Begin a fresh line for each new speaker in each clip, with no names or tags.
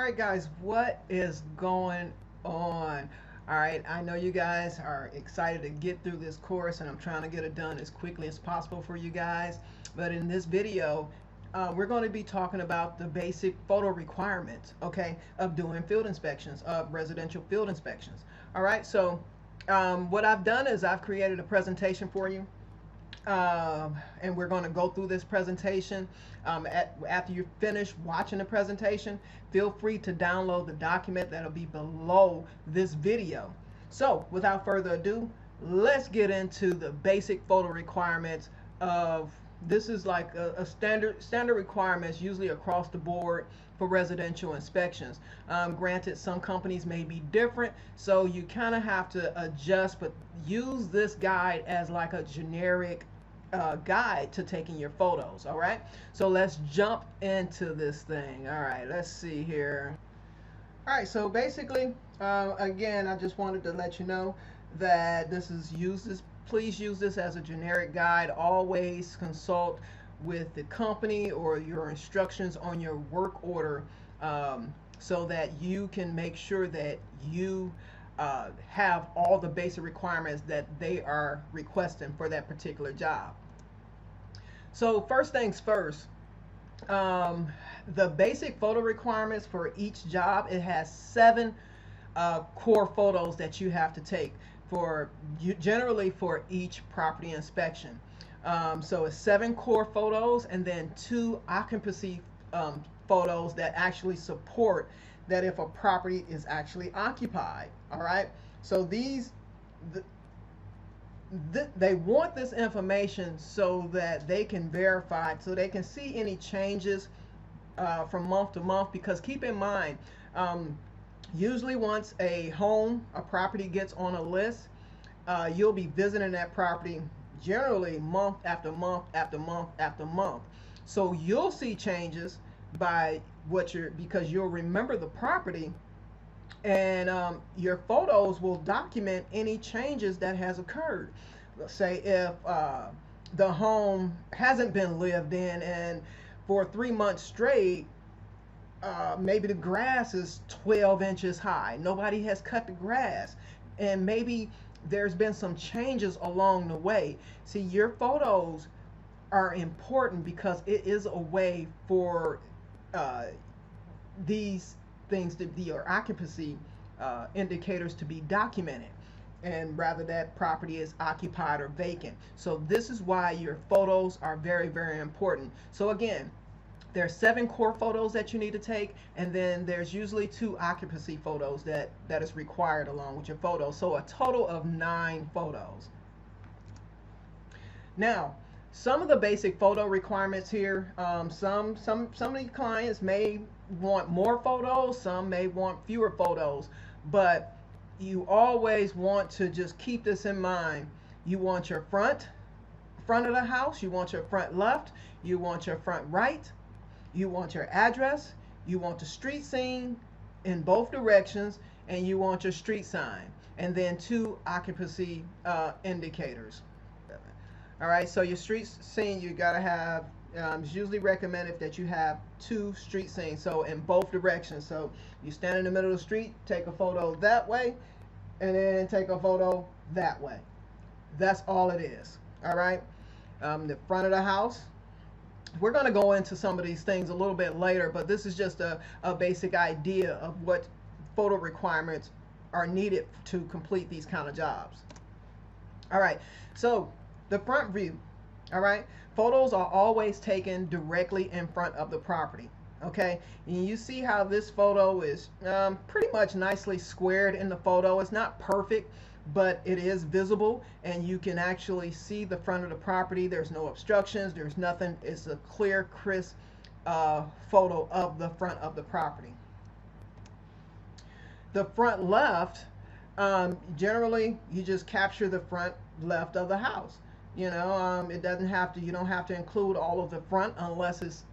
Alright guys, what is going on? Alright, I know you guys are excited to get through this course, and I'm trying to get it done as quickly as possible for you guys. But in this video, we're going to be talking about the basic photo requirements, okay, of doing field inspections, of residential field inspections. Alright, so what I've done is I've created a presentation for you. And we're going to go through this presentation. After you finish watching the presentation, feel free to download the document that'll be below this video. So without further ado, let's get into the basic photo requirements of this. Is like a standard requirements usually across the board for residential inspections. Granted, some companies may be different, so you kind of have to adjust, but use this guide as like a generic guide to taking your photos. All right, so let's jump into this thing. All right, let's see here. All right, so basically, again, I just wanted to let you know that please use this as a generic guide. Always consult with the company or your instructions on your work order, so that you can make sure that you have all the basic requirements that they are requesting for that particular job. So first things first, the basic photo requirements for each job, it has 7 core photos that you have to take generally for each property inspection. So it's 7 core photos, and then 2 occupancy photos that actually support that if a property is actually occupied. All right, so they want this information so that they can verify, so they can see any changes from month to month. Because keep in mind, usually once a property gets on a list, you'll be visiting that property generally month after month after month after month. So you'll see changes because you'll remember the property, and your photos will document any changes that has occurred. Let's say if the home hasn't been lived in, and for 3 months straight, maybe the grass is 12 inches high, nobody has cut the grass, and maybe there's been some changes along the way. See, your photos are important because it is a way for these things to be, or occupancy indicators to be documented, and rather that property is occupied or vacant. So this is why your photos are very, very important. So again, there's 7 core photos that you need to take, and then there's usually 2 occupancy photos that is required along with your photos. So a total of 9 photos. Now, some of the basic photo requirements here, some of the clients may want more photos, some may want fewer photos, but you always want to just keep this in mind. You want your front of the house, you want your front left, you want your front right, you want your address, you want the street scene in both directions, and you want your street sign, and then 2 occupancy indicators. All right, so your street scene, you gotta have, it's usually recommended that you have 2 street scenes, so in both directions. So you stand in the middle of the street, take a photo that way, and then take a photo that way. That's all it is. All right, the front of the house, we're going to go into some of these things a little bit later, but this is just a basic idea of what photo requirements are needed to complete these kind of jobs. All right, so the front view. All right, photos are always taken directly in front of the property. Okay, and you see how this photo is pretty much nicely squared in the photo. It's not perfect, but it is visible, and you can actually see the front of the property. There's no obstructions, there's nothing. It's a clear, crisp photo of the front of the property. The front left, generally you just capture the front left of the house. You know, it doesn't have to, you don't have to include all of the front unless it's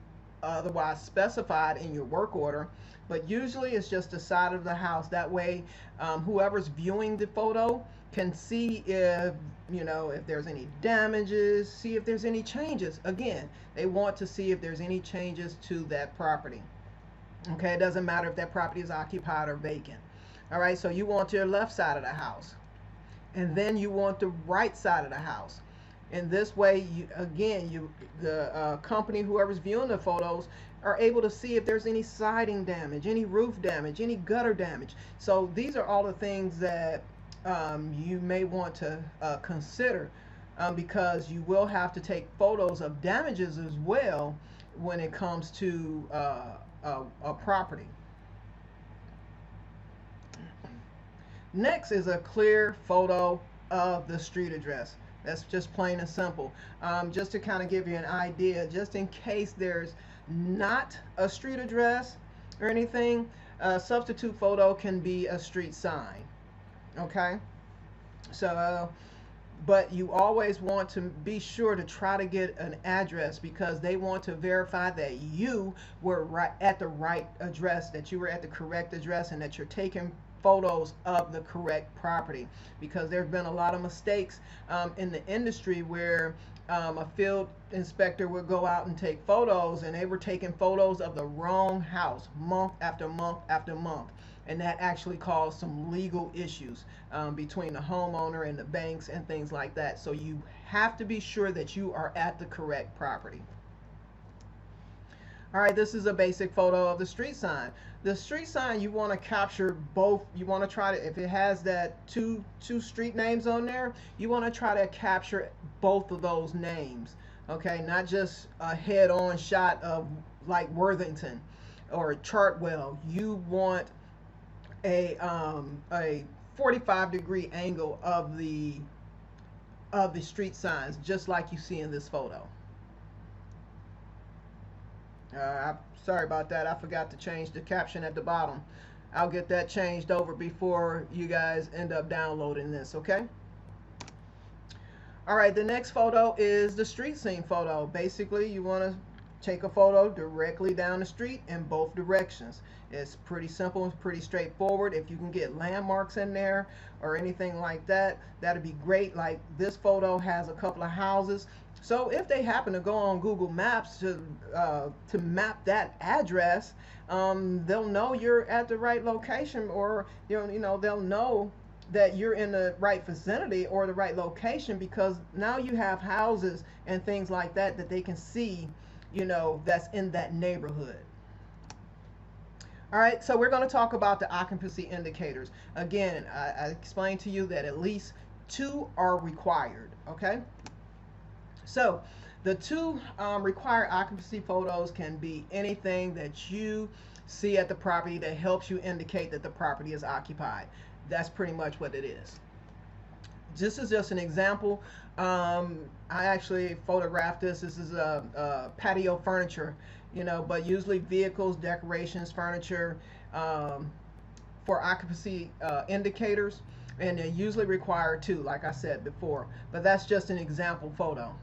otherwise specified in your work order, but usually it's just the side of the house. That way, whoever's viewing the photo can see if, you know, if there's any damages, see if there's any changes. Again, they want to see if there's any changes to that property. Okay, it doesn't matter if that property is occupied or vacant. All right, so you want your left side of the house, and then you want the right side of the house. And this way, the company, whoever's viewing the photos, are able to see if there's any siding damage, any roof damage, any gutter damage. So these are all the things that you may want to consider, because you will have to take photos of damages as well when it comes to a property. Next is a clear photo of the street address. That's just plain and simple. Just to kind of give you an idea, just in case there's not a street address or anything, a substitute photo can be a street sign. Okay? So, but you always want to be sure to try to get an address, because they want to verify that you were right at the right address, that you were at the correct address, and that you're taking photos of the correct property. Because there's been a lot of mistakes in the industry where a field inspector would go out and take photos, and they were taking photos of the wrong house month after month after month. And that actually caused some legal issues between the homeowner and the banks and things like that. So you have to be sure that you are at the correct property. All right, this is a basic photo of the street sign. The street sign, you want to capture both. You want to try to, if it has that two street names on there, you want to try to capture both of those names. Okay, not just a head-on shot of like Worthington or Chartwell. You want a 45-degree angle of the street signs, just like you see in this photo. Sorry about that. I forgot to change the caption at the bottom. I'll get that changed over before you guys end up downloading this, okay? All right, the next photo is the street scene photo. Basically, you want to take a photo directly down the street in both directions. It's pretty simple, it's pretty straightforward. If you can get landmarks in there or anything like that, that'd be great. Like this photo has a couple of houses. So if they happen to go on Google Maps to map that address, they'll know you're at the right location, or you know they'll know that you're in the right vicinity or the right location, because now you have houses and things like that that they can see, that's in that neighborhood. All right, so we're going to talk about the occupancy indicators. Again, I explained to you that at least 2 are required, okay? So the 2 required occupancy photos can be anything that you see at the property that helps you indicate that the property is occupied. That's pretty much what it is. This is just an example. I actually photographed this. This is a patio furniture, but usually vehicles, decorations, furniture for occupancy indicators, and they usually require 2, like I said before. But that's just an example photo.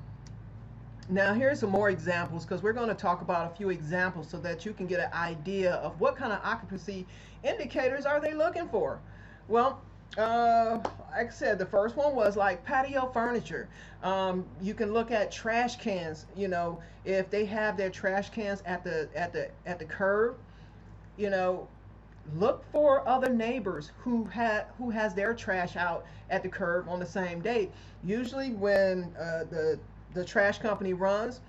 Now here's some more examples, because we're going to talk about a few examples so that you can get an idea of what kind of occupancy indicators are they looking for. Well, like I said, the first one was like patio furniture. You can look at trash cans. If they have their trash cans at the curb, look for other neighbors who has their trash out at the curb on the same day. Usually when the trash company runs,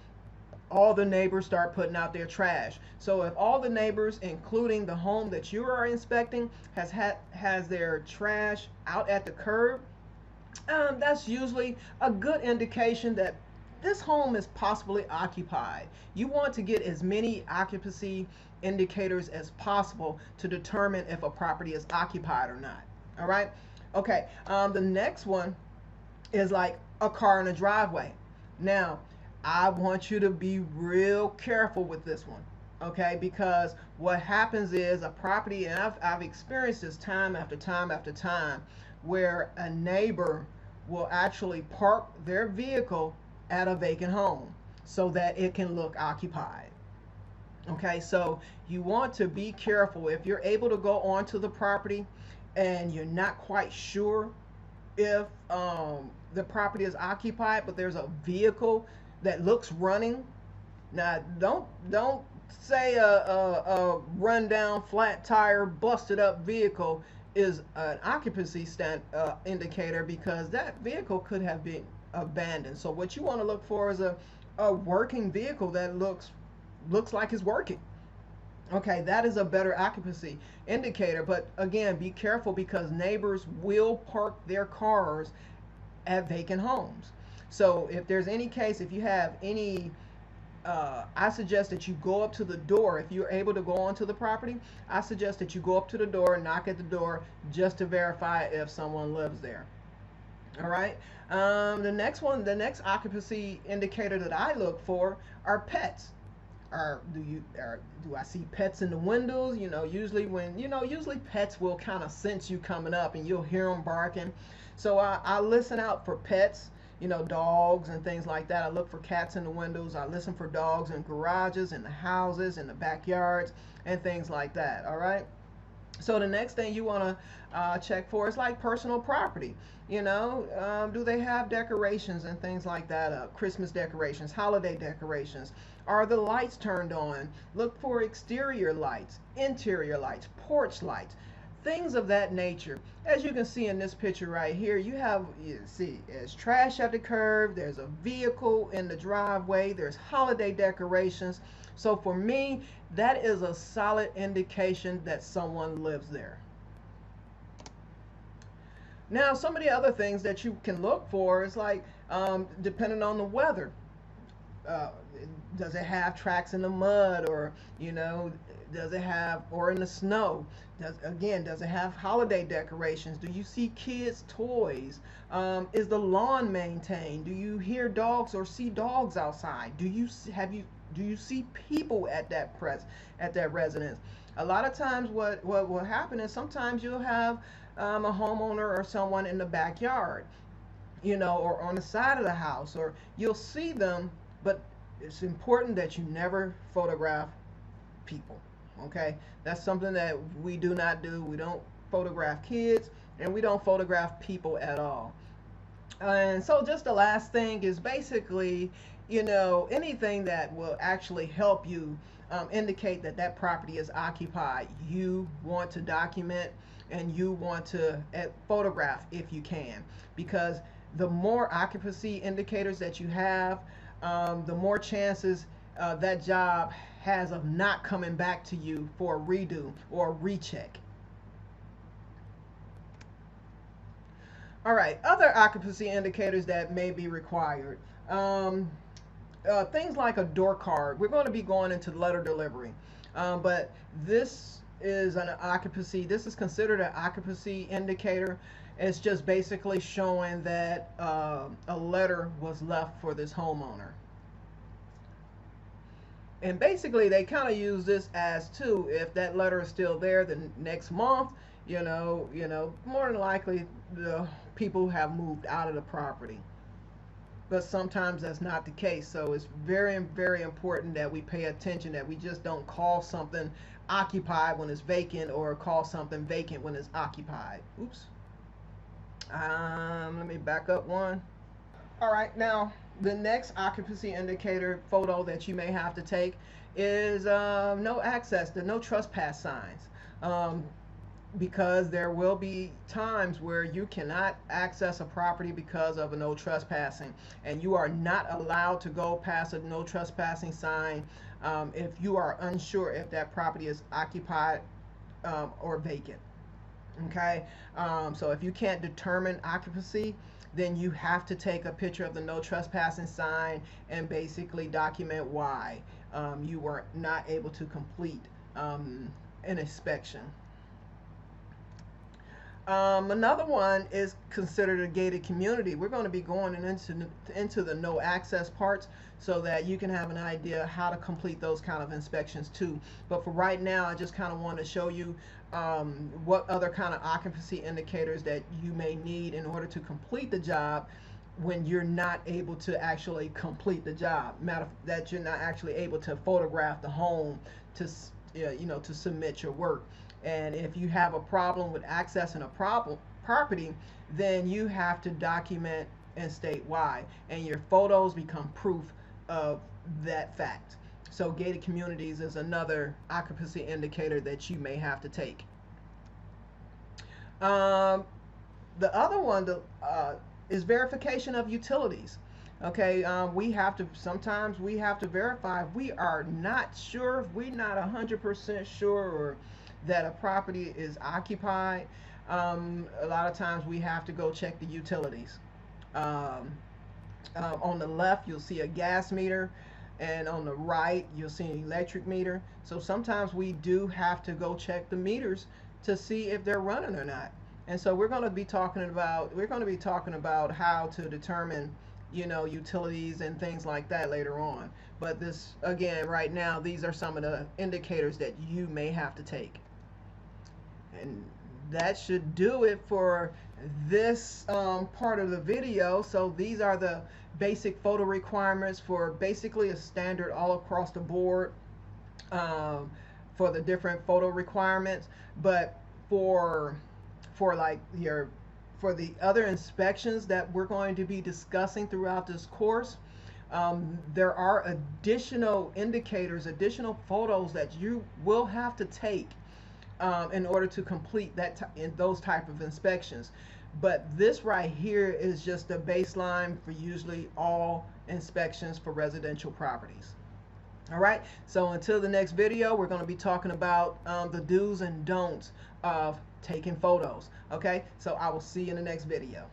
all the neighbors start putting out their trash. So if all the neighbors, including the home that you are inspecting, has their trash out at the curb, that's usually a good indication that this home is possibly occupied. You want to get as many occupancy indicators as possible to determine if a property is occupied or not. All right? Okay, the next one is like a car in a driveway. Now, I want you to be real careful with this one, okay? Because what happens is a property, and I've experienced this time after time after time, where a neighbor will actually park their vehicle at a vacant home so that it can look occupied. Okay, so you want to be careful. If you're able to go onto the property and you're not quite sure if the property is occupied, but there's a vehicle that looks running, now don't say a rundown, flat tire, busted up vehicle is an occupancy indicator, because that vehicle could have been abandoned. So what you want to look for is a working vehicle that looks like it's working. Okay, that is a better occupancy indicator. But again, be careful, because neighbors will park their cars at vacant homes. So if there's any case, if you have any, I suggest that you go up to the door. If you're able to go onto the property, I suggest that you go up to the door and knock at the door just to verify if someone lives there. All right. The next occupancy indicator that I look for are pets. Do I see pets in the windows? Usually pets will kind of sense you coming up, and you'll hear them barking. So I listen out for pets, dogs and things like that. I look for cats in the windows. I listen for dogs in garages, in the houses, in the backyards, and things like that. All right. So the next thing you want to check for is like personal property. Do they have decorations and things like that? Christmas decorations, holiday decorations. Are the lights turned on? Look for exterior lights, interior lights, porch lights, things of that nature. As you can see in this picture right here, you see, there's trash at the curb, there's a vehicle in the driveway, there's holiday decorations. So for me, that is a solid indication that someone lives there. Now, some of the other things that you can look for is like, depending on the weather. Uh, does it have tracks in the mud, or does it have, or in the snow? Does it have holiday decorations? Do you see kids' toys? Is the lawn maintained? Do you hear dogs or see dogs outside? Do you see people at that residence? A lot of times, what will happen is sometimes you'll have a homeowner or someone in the backyard, or on the side of the house, or you'll see them, but it's important that you never photograph people. Okay, that's something that we do not do. We don't photograph kids, and we don't photograph people at all. And so just the last thing is basically, anything that will actually help you indicate that that property is occupied, you want to document, and you want to photograph if you can, because the more occupancy indicators that you have, the more chances that job has of not coming back to you for a redo or a recheck. All right, other occupancy indicators that may be required. Things like a door card. We're going to be going into letter delivery, but this is this is considered an occupancy indicator. It's just basically showing that a letter was left for this homeowner. And basically they kind of use this as too, if that letter is still there the next month, more than likely the people have moved out of the property. But sometimes that's not the case. So it's very, very important that we pay attention, that we just don't call something occupied when it's vacant, or call something vacant when it's occupied. Oops. Let me back up one. All right, now the next occupancy indicator photo that you may have to take is the no trespass signs. Because there will be times where you cannot access a property because of a no trespassing, and you are not allowed to go past a no trespassing sign if you are unsure if that property is occupied or vacant. Okay, so if you can't determine occupancy, then you have to take a picture of the no trespassing sign and basically document why you were not able to complete an inspection. Another one is considered a gated community. We're going to be going into the no access parts, so that you can have an idea how to complete those kind of inspections too. But for right now, I just kind of want to show you what other kind of occupancy indicators that you may need in order to complete the job when you're not able to actually complete the job. That you're not actually able to photograph the home to to submit your work. And if you have a problem with accessing a property, then you have to document and state why, and your photos become proof of that fact. So gated communities is another occupancy indicator that you may have to take. Um, the other one is verification of utilities. Okay, we have to, sometimes we have to verify if we are not sure, if we're not 100% sure or that a property is occupied. A lot of times we have to go check the utilities. Um, on the left, you'll see a gas meter, and on the right, you'll see an electric meter. So sometimes we do have to go check the meters to see if they're running or not. And so we're going to be talking about how to determine, you know, utilities and things like that later on. But this, again, right now, these are some of the indicators that you may have to take. And that should do it for this part of the video. So these are the basic photo requirements for basically a standard all across the board for the different photo requirements. But for like your for the other inspections that we're going to be discussing throughout this course, there are additional indicators, additional photos that you will have to take in order to complete in those type of inspections. But this right here is just a baseline for usually all inspections for residential properties. All right, so until the next video, we're going to be talking about the do's and don'ts of taking photos. Okay, so I will see you in the next video.